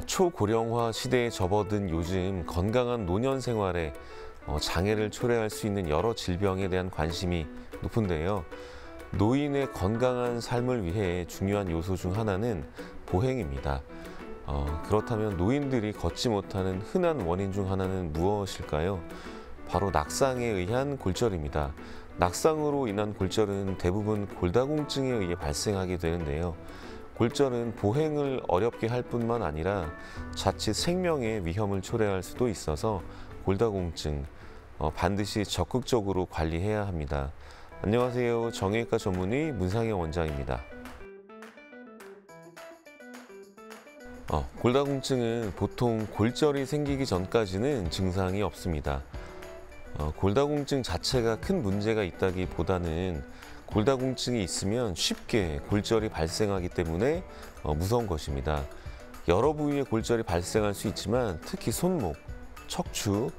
초고령화 시대에 접어든 요즘 건강한 노년 생활에 장애를 초래할 수 있는 여러 질병에 대한 관심이 높은데요. 노인의 건강한 삶을 위해 중요한 요소 중 하나는 보행입니다. 그렇다면 노인들이 걷지 못하는 흔한 원인 중 하나는 무엇일까요? 바로 낙상에 의한 골절입니다. 낙상으로 인한 골절은 대부분 골다공증에 의해 발생하게 되는데요. 골절은 보행을 어렵게 할 뿐만 아니라 자칫 생명의 위험을 초래할 수도 있어서 골다공증 반드시 적극적으로 관리해야 합니다. 안녕하세요. 정형외과 전문의 문상현 원장입니다. 골다공증은 보통 골절이 생기기 전까지는 증상이 없습니다. 골다공증 자체가 큰 문제가 있다기보다는 골다공증이 있으면 쉽게 골절이 발생하기 때문에 무서운 것입니다. 여러 부위에 골절이 발생할 수 있지만 특히 손목, 척추,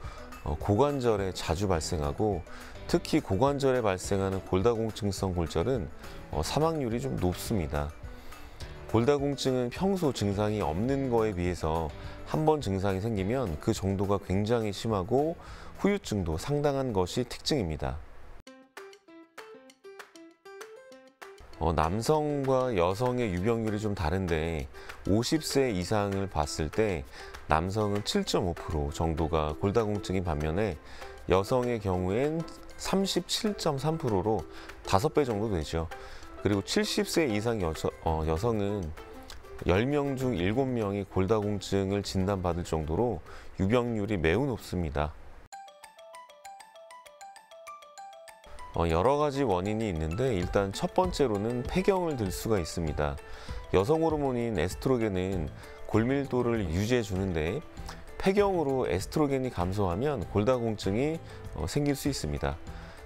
고관절에 자주 발생하고 특히 고관절에 발생하는 골다공증성 골절은 사망률이 좀 높습니다. 골다공증은 평소 증상이 없는 거에 비해서 한 번 증상이 생기면 그 정도가 굉장히 심하고 후유증도 상당한 것이 특징입니다. 남성과 여성의 유병률이 좀 다른데 50세 이상을 봤을 때 남성은 7.5% 정도가 골다공증인 반면에 여성의 경우엔 37.3%로 5배 정도 되죠. 그리고 70세 이상 여성은 10명 중 7명이 골다공증을 진단받을 정도로 유병률이 매우 높습니다. 여러 가지 원인이 있는데 일단 첫 번째로는 폐경을 들 수가 있습니다. 여성 호르몬인 에스트로겐은 골밀도를 유지해 주는데 폐경으로 에스트로겐이 감소하면 골다공증이 생길 수 있습니다.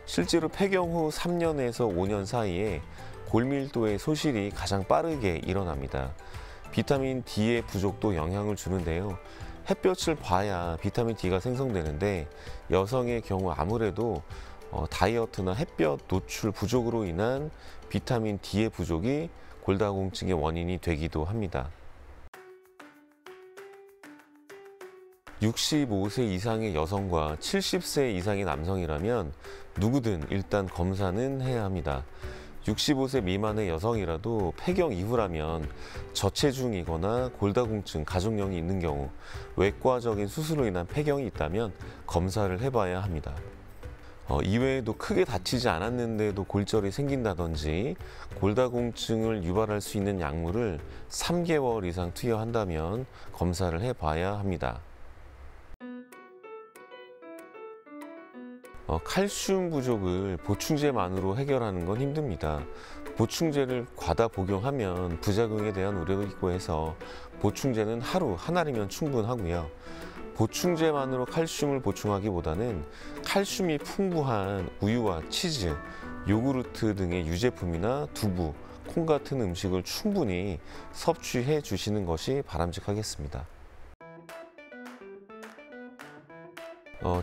실제로 폐경 후 3년에서 5년 사이에 골밀도의 소실이 가장 빠르게 일어납니다. 비타민 D의 부족도 영향을 주는데요. 햇볕을 봐야 비타민 D가 생성되는데 여성의 경우 아무래도 다이어트나 햇볕 노출 부족으로 인한 비타민 D의 부족이 골다공증의 원인이 되기도 합니다. 65세 이상의 여성과 70세 이상의 남성이라면 누구든 일단 검사는 해야 합니다. 65세 미만의 여성이라도 폐경 이후라면 저체중이거나 골다공증 가족력이 있는 경우 외과적인 수술로 인한 폐경이 있다면 검사를 해봐야 합니다. 이외에도 크게 다치지 않았는데도 골절이 생긴다든지 골다공증을 유발할 수 있는 약물을 3개월 이상 투여한다면 검사를 해봐야 합니다. 칼슘 부족을 보충제만으로 해결하는 건 힘듭니다. 보충제를 과다 복용하면 부작용에 대한 우려도 있고 해서 보충제는 하루 한 알이면 충분하고요. 보충제만으로 칼슘을 보충하기보다는 칼슘이 풍부한 우유와 치즈, 요구르트 등의 유제품이나 두부, 콩 같은 음식을 충분히 섭취해 주시는 것이 바람직하겠습니다.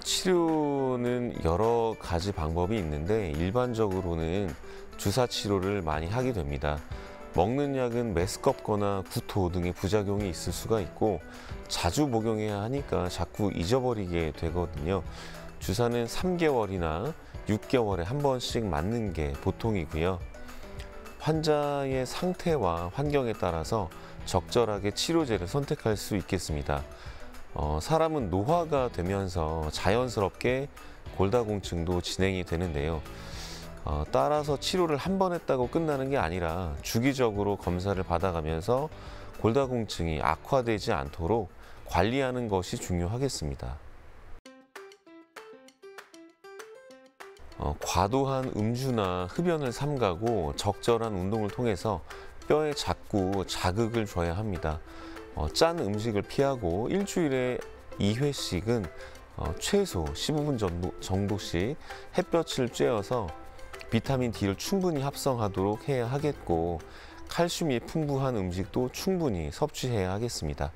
치료는 여러 가지 방법이 있는데 일반적으로는 주사 치료를 많이 하게 됩니다. 먹는 약은 메스껍거나 구토 등의 부작용이 있을 수가 있고 자주 복용해야 하니까 자꾸 잊어버리게 되거든요. 주사는 3개월이나 6개월에 한 번씩 맞는 게 보통이고요. 환자의 상태와 환경에 따라서 적절하게 치료제를 선택할 수 있겠습니다. 사람은 노화가 되면서 자연스럽게 골다공증도 진행이 되는데요. 따라서 치료를 한 번 했다고 끝나는 게 아니라 주기적으로 검사를 받아가면서 골다공증이 악화되지 않도록 관리하는 것이 중요하겠습니다. 과도한 음주나 흡연을 삼가고 적절한 운동을 통해서 뼈에 자꾸 자극을 줘야 합니다. 짠 음식을 피하고 일주일에 2회씩은 최소 15분 정도씩 햇볕을 쬐어서 비타민 D를 충분히 합성하도록 해야 하겠고 칼슘이 풍부한 음식도 충분히 섭취해야 하겠습니다.